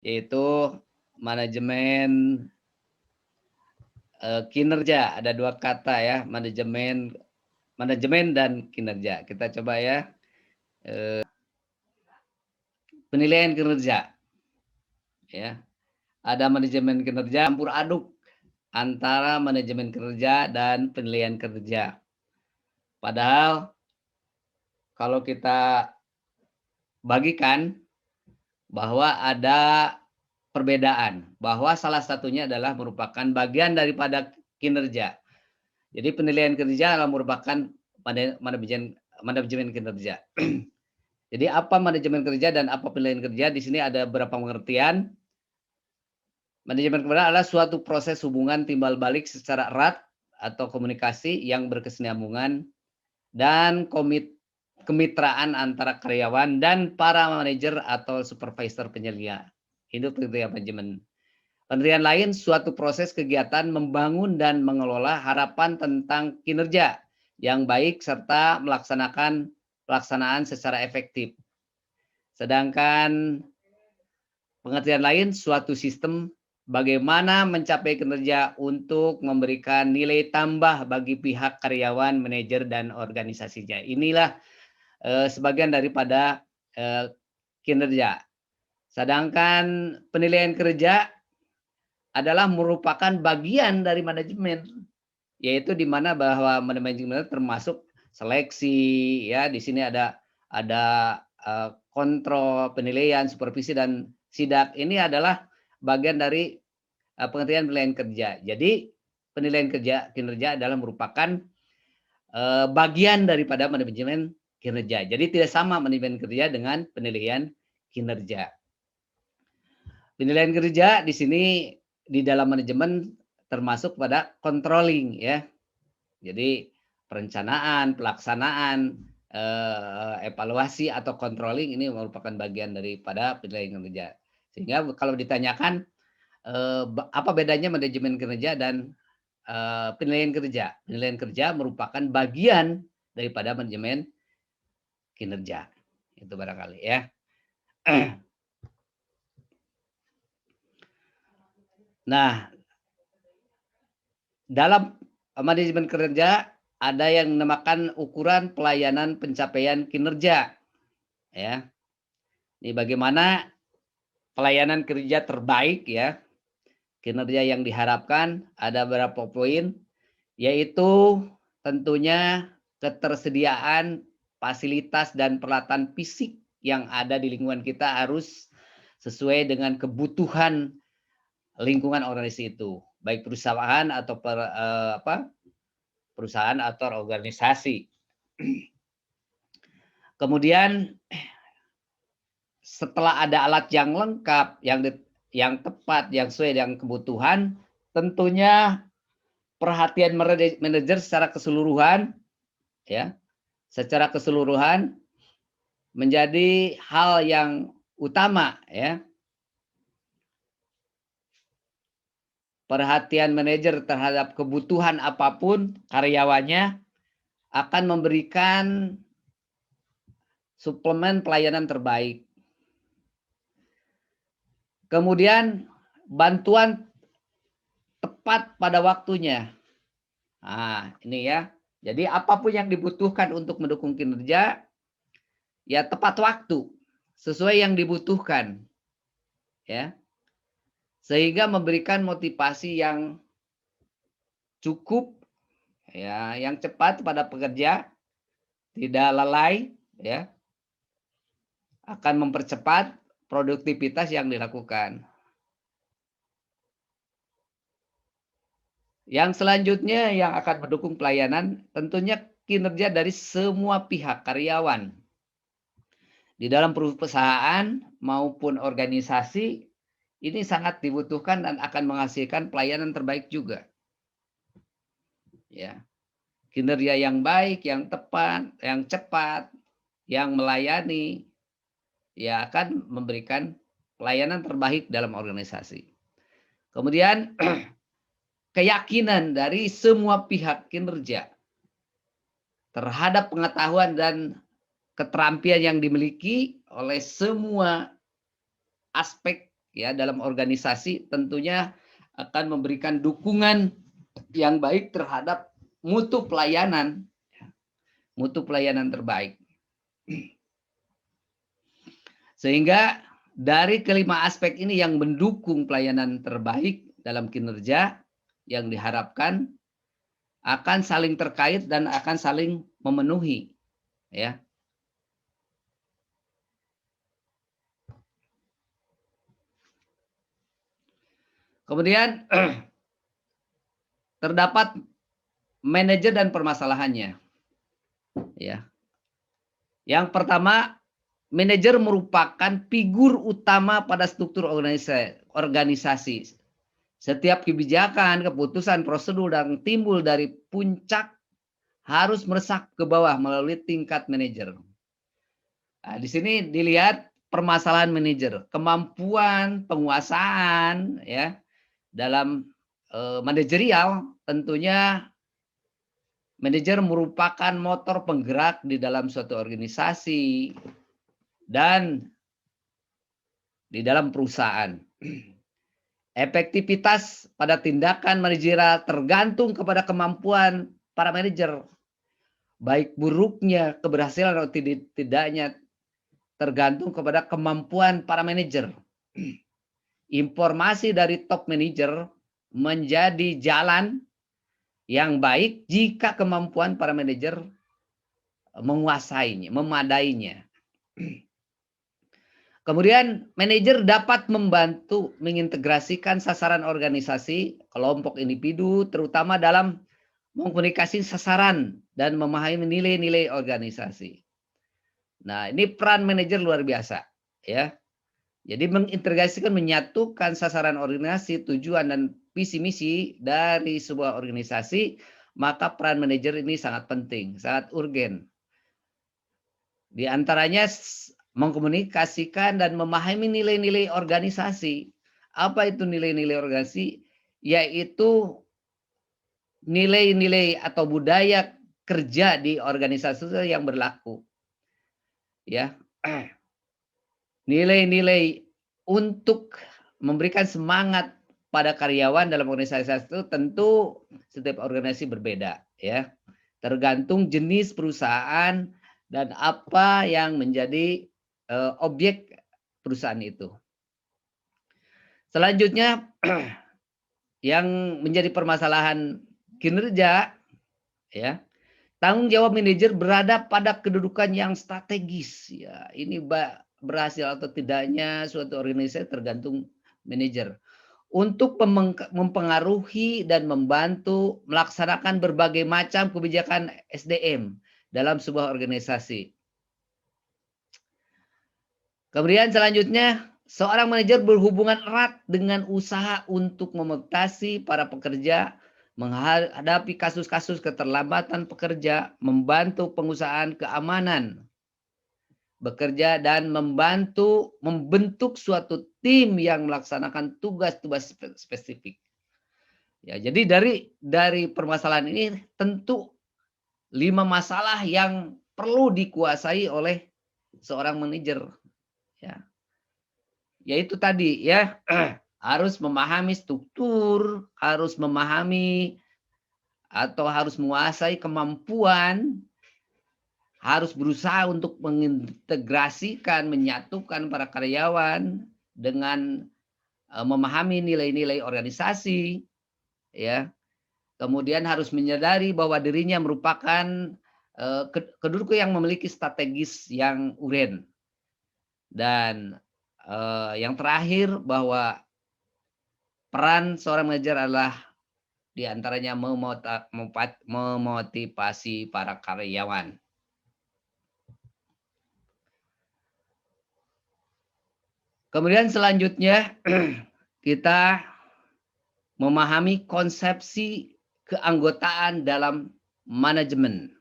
yaitu manajemen kinerja. Ada dua kata ya, manajemen dan kinerja. Kita coba ya, penilaian kinerja. Ya, ada manajemen kinerja campur aduk antara manajemen kinerja dan penilaian kinerja. Padahal kalau kita bagikan bahwa ada perbedaan, bahwa salah satunya adalah merupakan bagian daripada kinerja. Jadi penilaian kinerja adalah merupakan manajemen kinerja. Jadi apa manajemen kerja dan apa penilaian kerja? Di sini ada beberapa pengertian. Manajemen kerja adalah suatu proses hubungan timbal balik secara erat atau komunikasi yang berkesinambungan dan kemitraan antara karyawan dan para manajer atau supervisor penyelia. Itu pengertian manajemen. Pengertian lain, suatu proses kegiatan membangun dan mengelola harapan tentang kinerja yang baik serta pelaksanaan secara efektif. Sedangkan pengertian lain, suatu sistem bagaimana mencapai kinerja untuk memberikan nilai tambah bagi pihak karyawan, manajer, dan organisasinya. Inilah sebagian daripada kinerja. Sedangkan penilaian kerja adalah merupakan bagian dari manajemen, yaitu di mana bahwa manajemen termasuk seleksi, ya di sini ada kontrol, penilaian, supervisi, dan sidak. Ini adalah bagian dari pengertian penilaian kerja. Jadi penilaian kinerja adalah merupakan bagian daripada manajemen kinerja. Jadi tidak sama manajemen kerja dengan penilaian kinerja. Penilaian kerja di sini di dalam manajemen termasuk pada controlling ya. Jadi perencanaan, pelaksanaan, evaluasi atau controlling ini merupakan bagian daripada penilaian kinerja. Sehingga kalau ditanyakan apa bedanya manajemen kinerja dan penilaian kerja? Penilaian kerja merupakan bagian daripada manajemen kinerja. Itu barangkali ya. Nah, dalam manajemen kinerja ada yang dinamakan ukuran pelayanan pencapaian kinerja. Ya. Ini bagaimana pelayanan kerja terbaik ya. Kinerja yang diharapkan ada beberapa poin, yaitu tentunya ketersediaan fasilitas dan peralatan fisik yang ada di lingkungan kita harus sesuai dengan kebutuhan lingkungan organisasi itu, baik perusahaan atau perusahaan atau organisasi. Kemudian setelah ada alat yang lengkap, yang tepat, yang sesuai dengan kebutuhan, tentunya perhatian manajer secara keseluruhan ya, secara keseluruhan menjadi hal yang utama ya. Perhatian manajer terhadap kebutuhan apapun karyawannya akan memberikan suplemen pelayanan terbaik. Kemudian bantuan tepat pada waktunya. Nah, ini ya. Jadi apapun yang dibutuhkan untuk mendukung kinerja, ya tepat waktu, sesuai yang dibutuhkan. Ya. Sehingga memberikan motivasi yang cukup, ya, yang cepat pada pekerja, tidak lalai, ya, akan mempercepat produktivitas yang dilakukan. Yang selanjutnya yang akan mendukung pelayanan tentunya kinerja dari semua pihak karyawan. Di dalam perusahaan maupun organisasi ini sangat dibutuhkan dan akan menghasilkan pelayanan terbaik juga. Ya. Kinerja yang baik, yang tepat, yang cepat, yang melayani ya akan memberikan pelayanan terbaik dalam organisasi. Kemudian keyakinan dari semua pihak kinerja terhadap pengetahuan dan keterampilan yang dimiliki oleh semua aspek ya dalam organisasi tentunya akan memberikan dukungan yang baik terhadap mutu pelayanan terbaik. Sehingga dari kelima aspek ini yang mendukung pelayanan terbaik dalam kinerja yang diharapkan akan saling terkait dan akan saling memenuhi, ya. Kemudian terdapat manajer dan permasalahannya, ya. Yang pertama, manajer merupakan figur utama pada struktur organisasi. Setiap kebijakan, keputusan, prosedur yang timbul dari puncak harus meresap ke bawah melalui tingkat manajer. Nah, di sini dilihat permasalahan manajer, kemampuan penguasaan, ya, dalam manajerial. Tentunya manajer merupakan motor penggerak di dalam suatu organisasi dan di dalam perusahaan. Efektivitas pada tindakan manajerial tergantung kepada kemampuan para manajer. Baik buruknya keberhasilan atau tidaknya tergantung kepada kemampuan para manajer. Informasi dari top manajer menjadi jalan yang baik jika kemampuan para manajer menguasainya, memadainya. Kemudian manajer dapat membantu mengintegrasikan sasaran organisasi, kelompok individu, terutama dalam mengkomunikasi sasaran dan memahami nilai-nilai organisasi. Nah, ini peran manajer luar biasa, ya. Jadi mengintegrasikan, menyatukan sasaran organisasi, tujuan dan visi misi dari sebuah organisasi, maka peran manajer ini sangat penting, sangat urgen. Di antaranya mengkomunikasikan dan memahami nilai-nilai organisasi. Apa itu nilai-nilai organisasi? Yaitu nilai-nilai atau budaya kerja di organisasi yang berlaku. Ya. Nilai-nilai untuk memberikan semangat pada karyawan dalam organisasi itu tentu setiap organisasi berbeda, ya. Tergantung jenis perusahaan dan apa yang menjadi objek perusahaan itu. Selanjutnya yang menjadi permasalahan kinerja, ya, tanggung jawab manajer berada pada kedudukan yang strategis. Ya, ini berhasil atau tidaknya suatu organisasi tergantung manajer untuk mempengaruhi dan membantu melaksanakan berbagai macam kebijakan SDM dalam sebuah organisasi. Kemudian selanjutnya, seorang manajer berhubungan erat dengan usaha untuk memotivasi para pekerja menghadapi kasus-kasus keterlambatan pekerja, membantu pengusahaan keamanan bekerja, dan membentuk suatu tim yang melaksanakan tugas-tugas spesifik. Ya, jadi dari permasalahan ini tentu 5 masalah yang perlu dikuasai oleh seorang manajer. Ya. Yaitu tadi, ya, harus memahami struktur, harus memahami atau harus menguasai kemampuan, harus berusaha untuk mengintegrasikan, menyatukan para karyawan dengan memahami nilai-nilai organisasi, ya. Kemudian harus menyadari bahwa dirinya merupakan kedudukan yang memiliki strategis yang urgen. Dan yang terakhir bahwa peran seorang manajer adalah diantaranya memotivasi para karyawan. Kemudian selanjutnya kita memahami konsepsi keanggotaan dalam manajemen.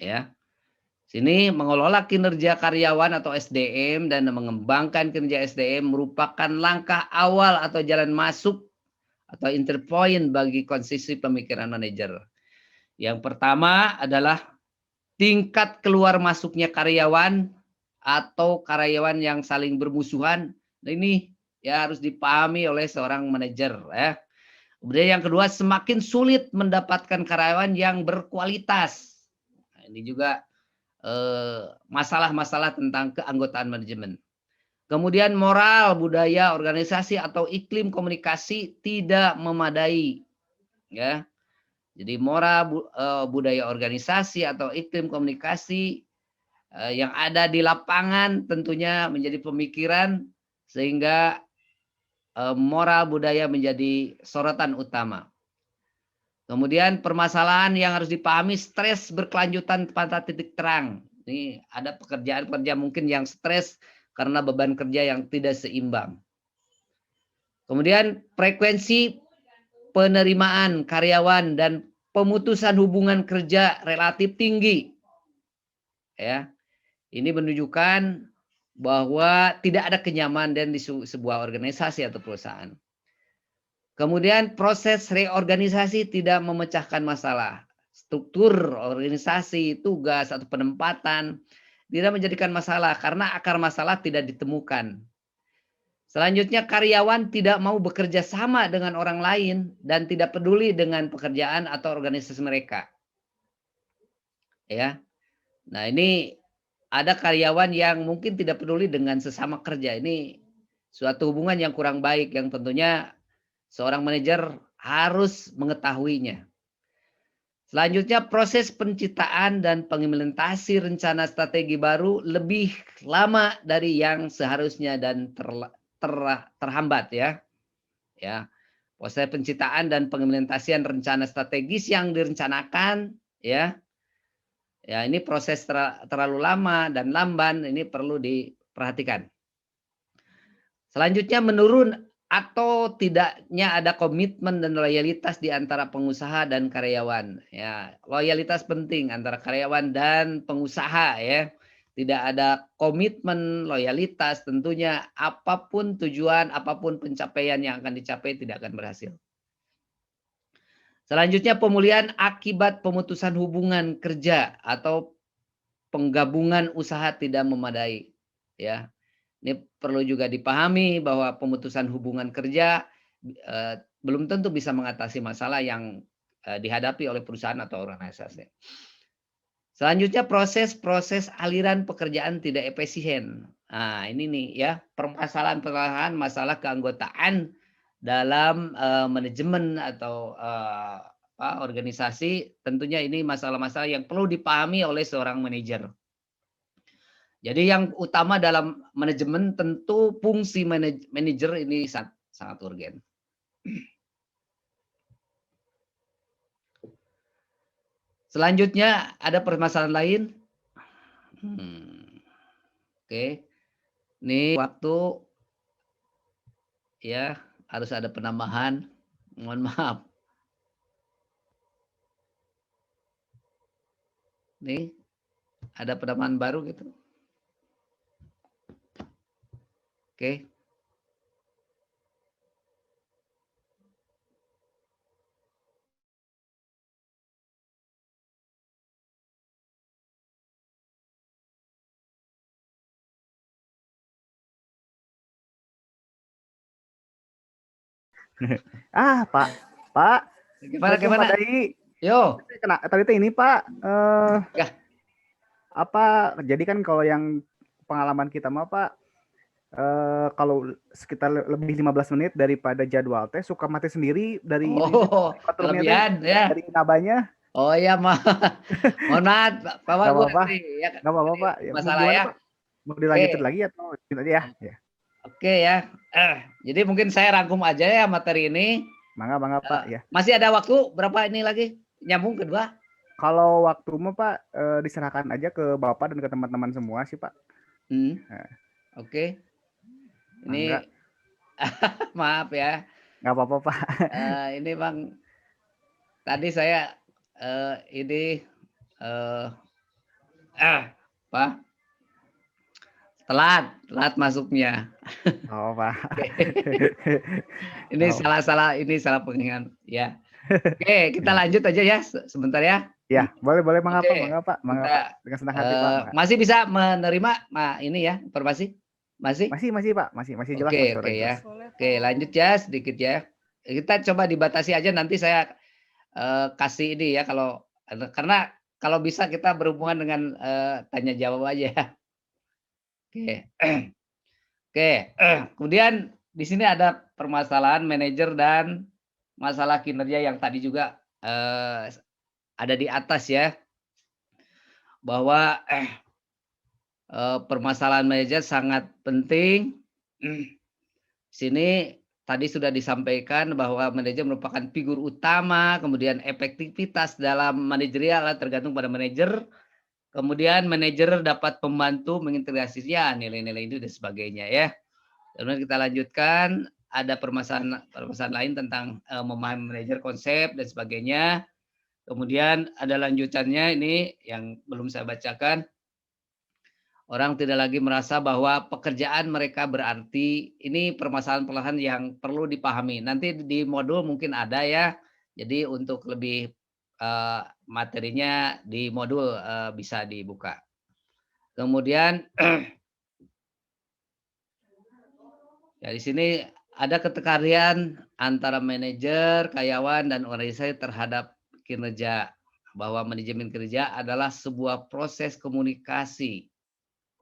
Ya. Sini mengelola kinerja karyawan atau SDM dan mengembangkan kinerja SDM merupakan langkah awal atau jalan masuk atau entry point bagi konsisten pemikiran manajer. Yang pertama adalah tingkat keluar masuknya karyawan atau karyawan yang saling bermusuhan. Nah, ini ya harus dipahami oleh seorang manajer ya. Kemudian yang kedua, semakin sulit mendapatkan karyawan yang berkualitas. Nah, ini juga masalah-masalah tentang keanggotaan manajemen. Kemudian moral, budaya, organisasi atau iklim komunikasi tidak memadai, ya. Jadi moral, budaya organisasi atau iklim komunikasi yang ada di lapangan tentunya menjadi pemikiran sehingga moral budaya menjadi sorotan utama. Kemudian permasalahan yang harus dipahami, stres berkelanjutan pada titik terang. Ini ada pekerjaan-pekerja mungkin yang stres karena beban kerja yang tidak seimbang. Kemudian frekuensi penerimaan karyawan dan pemutusan hubungan kerja relatif tinggi. Ya. Ini menunjukkan bahwa tidak ada kenyamanan di sebuah organisasi atau perusahaan. Kemudian proses reorganisasi tidak memecahkan masalah. Struktur organisasi, tugas atau penempatan tidak menjadikan masalah karena akar masalah tidak ditemukan. Selanjutnya karyawan tidak mau bekerja sama dengan orang lain dan tidak peduli dengan pekerjaan atau organisasi mereka. Ya. Nah, ini ada karyawan yang mungkin tidak peduli dengan sesama kerja. Ini suatu hubungan yang kurang baik yang tentunya seorang manajer harus mengetahuinya. Selanjutnya proses penciptaan dan pengimplementasi rencana strategi baru lebih lama dari yang seharusnya dan terhambat ya. Ya. Proses penciptaan dan pengimplementasian rencana strategis yang direncanakan ya. Ya, ini proses terlalu lama dan lamban, ini perlu diperhatikan. Selanjutnya menurun atau tidaknya ada komitmen dan loyalitas di antara pengusaha dan karyawan. Ya, loyalitas penting antara karyawan dan pengusaha ya. Tidak ada komitmen, loyalitas, tentunya apapun tujuan, apapun pencapaian yang akan dicapai tidak akan berhasil. Selanjutnya pemulihan akibat pemutusan hubungan kerja atau penggabungan usaha tidak memadai. Ya, ini perlu juga dipahami bahwa pemutusan hubungan kerja belum tentu bisa mengatasi masalah yang dihadapi oleh perusahaan atau organisasi. Selanjutnya proses aliran pekerjaan tidak efisien. Nah, ini nih ya permasalahan masalah keanggotaan dalam manajemen atau organisasi, tentunya ini masalah-masalah yang perlu dipahami oleh seorang manajer. Jadi yang utama dalam manajemen tentu fungsi manajer ini sangat urgen. Selanjutnya ada permasalahan lain. Oke. Ini waktu ya harus ada penambahan. Mohon maaf. Nih ada penambahan baru gitu. Oke. Pak. Gimana? Pak Dai. Yo. Tadi itu ini Pak. Ya. Jadi kan kalau yang pengalaman kita mah Pak, kalau sekitar lebih 15 menit daripada jadwal teh suka mati sendiri dari kelebihan ya. Dari nabanya. Oh iya, mohon maaf Pak. Gak apa-apa. Ya, gak apa-apa Pak. Masalah ya. Pak? Mau dilanjutin lagi atau gitu aja ya? Oke ya. Jadi mungkin saya rangkum aja ya materi ini. Mangga Pak ya. Masih ada waktu berapa ini lagi? Nyambung kedua? Kalau waktu mah Pak diserahkan aja ke Bapak dan ke teman-teman semua sih Pak. Oke. Ini maaf ya. Nggak apa-apa Pak. Ini Bang, tadi saya ini Pak, telat masuknya. Oh Pak. Ini salah pengingat ya. Oke, kita lanjut aja ya sebentar ya. Ya, boleh mangga Pak. Dengan senang hati Pak. Masih bisa menerima ini ya informasi? Masih? Masih Pak, masih jelas Pak, Oke, suara ya. jelas. Oke, lanjut ya sedikit ya. Kita coba dibatasi aja, nanti saya kasih ini ya, karena kalau bisa kita berhubungan dengan tanya jawab aja. Oke. Oke. Kemudian di sini ada permasalahan manajer dan masalah kinerja yang tadi juga ada di atas ya, bahwa permasalahan manajer sangat penting. Sini tadi sudah disampaikan bahwa manajer merupakan figur utama, kemudian efektivitas dalam manajerial tergantung pada manajer. Kemudian manajer dapat membantu mengintegrasinya nilai-nilai itu dan sebagainya ya. Kemudian kita lanjutkan, ada permasalahan lain tentang memahami manajer, konsep dan sebagainya. Kemudian ada lanjutannya ini yang belum saya bacakan. Orang tidak lagi merasa bahwa pekerjaan mereka berarti. Ini permasalahan-permasalahan yang perlu dipahami. Nanti di modul mungkin ada ya. Jadi untuk lebih materinya di modul bisa dibuka. Kemudian ya di sini ada keterkaitan antara manajer, karyawan, dan organisasi terhadap kinerja. Bahwa manajemen kerja adalah sebuah proses komunikasi,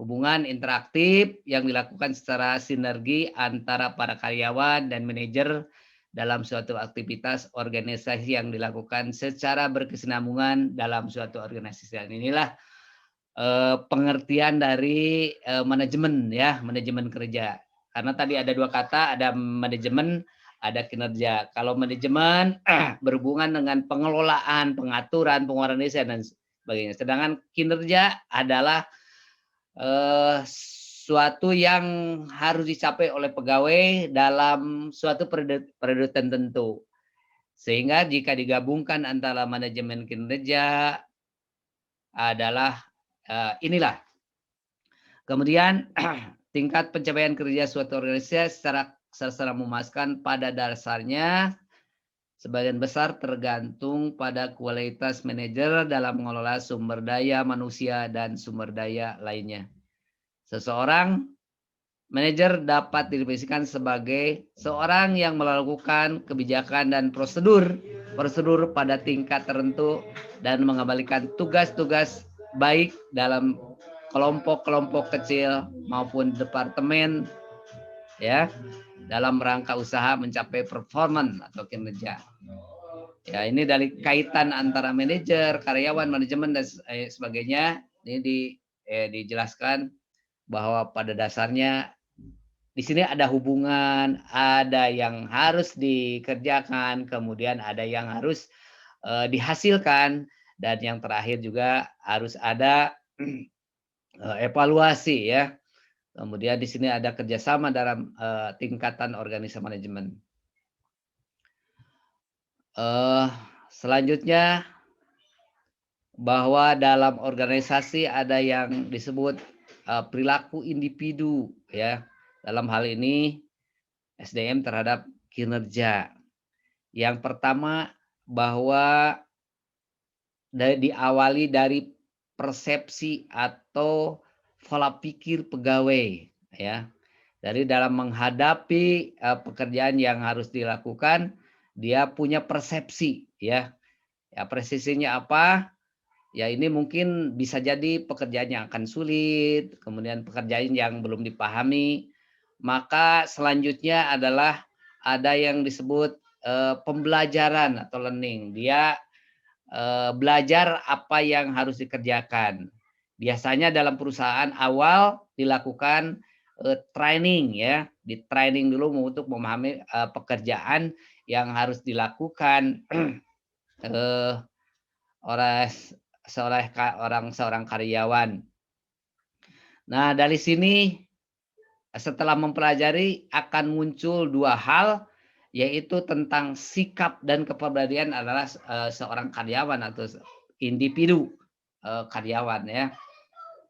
hubungan interaktif yang dilakukan secara sinergi antara para karyawan dan manajer dalam suatu aktivitas organisasi yang dilakukan secara berkesinambungan dalam suatu organisasi. Dan inilah pengertian dari manajemen ya, manajemen kerja. Karena tadi ada dua kata, ada manajemen, ada kinerja. Kalau manajemen berhubungan dengan pengelolaan, pengaturan, pengeluaran desa dan sebagainya. Sedangkan kinerja adalah suatu yang harus dicapai oleh pegawai dalam suatu periode tertentu. Sehingga jika digabungkan antara manajemen kinerja adalah inilah. Kemudian tingkat pencapaian kerja suatu organisasi secara memuaskan pada dasarnya sebagian besar tergantung pada kualitas manajer dalam mengelola sumber daya manusia dan sumber daya lainnya. Seseorang manajer dapat didefinisikan sebagai seorang yang melakukan kebijakan dan prosedur pada tingkat tertentu dan mengembalikan tugas-tugas baik dalam kelompok-kelompok kecil maupun departemen ya dalam rangka usaha mencapai performan atau kinerja. Ya, ini dari kaitan antara manajer, karyawan, manajemen dan sebagainya. Ini dijelaskan bahwa pada dasarnya di sini ada hubungan, ada yang harus dikerjakan, kemudian ada yang harus dihasilkan, dan yang terakhir juga harus ada evaluasi ya. Kemudian di sini ada kerjasama dalam tingkatan organisasi manajemen. Selanjutnya bahwa dalam organisasi ada yang disebut perilaku individu ya. Dalam hal ini SDM terhadap kinerja. Yang pertama bahwa diawali dari persepsi atau pola pikir pegawai ya. Dari dalam menghadapi pekerjaan yang harus dilakukan, dia punya persepsi ya. Ya, persepsinya apa? Ya ini mungkin bisa jadi pekerjaan yang akan sulit, kemudian pekerjaan yang belum dipahami. Maka selanjutnya adalah ada yang disebut pembelajaran atau learning. Dia belajar apa yang harus dikerjakan. Biasanya dalam perusahaan awal dilakukan training ya, di training dulu untuk memahami pekerjaan yang harus dilakukan oleh seorang karyawan. Nah, dari sini setelah mempelajari akan muncul dua hal, yaitu tentang sikap dan kepribadian adalah seorang karyawan atau individu karyawan ya.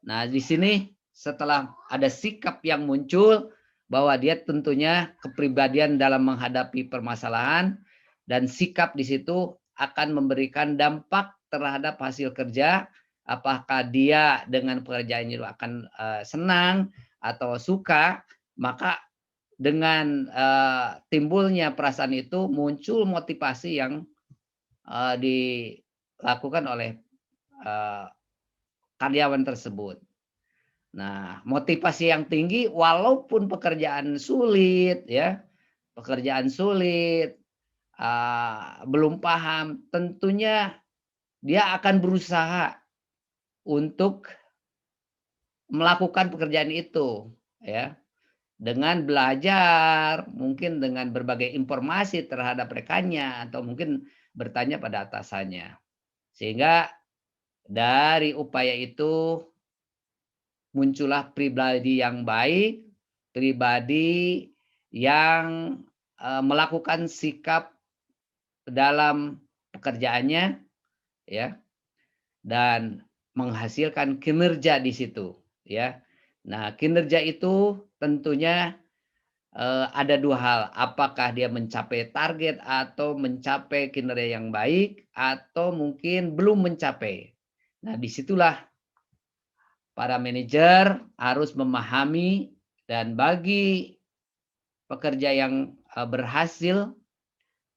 Nah, di sini setelah ada sikap yang muncul bahwa dia tentunya kepribadian dalam menghadapi permasalahan dan sikap di situ akan memberikan dampak terhadap hasil kerja. Apakah dia dengan pekerjaan itu akan senang atau suka, maka dengan timbulnya perasaan itu muncul motivasi yang dilakukan oleh karyawan tersebut. Nah, motivasi yang tinggi walaupun pekerjaan sulit ya, pekerjaan sulit, belum paham, tentunya dia akan berusaha untuk melakukan pekerjaan itu ya. Dengan belajar, mungkin dengan berbagai informasi terhadap rekannya atau mungkin bertanya pada atasannya. Sehingga dari upaya itu muncullah pribadi yang baik, pribadi yang melakukan sikap dalam pekerjaannya ya dan menghasilkan kinerja di situ ya. Nah, kinerja itu tentunya ada dua hal, apakah dia mencapai target atau mencapai kinerja yang baik atau mungkin belum mencapai. Nah, disitulah para manajer harus memahami dan bagi pekerja yang berhasil,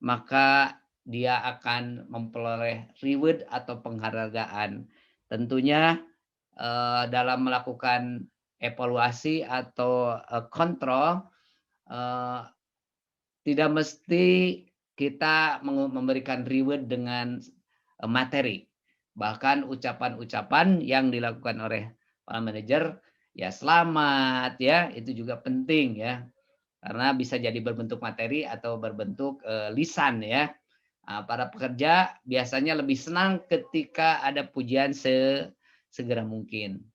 maka dia akan memperoleh reward atau penghargaan. Tentunya dalam melakukan evaluasi atau kontrol, tidak mesti kita memberikan reward dengan materi. Bahkan ucapan-ucapan yang dilakukan oleh para manajer, ya selamat ya, itu juga penting ya. Karena bisa jadi berbentuk materi atau berbentuk lisan ya. Para pekerja biasanya lebih senang ketika ada pujian segera mungkin.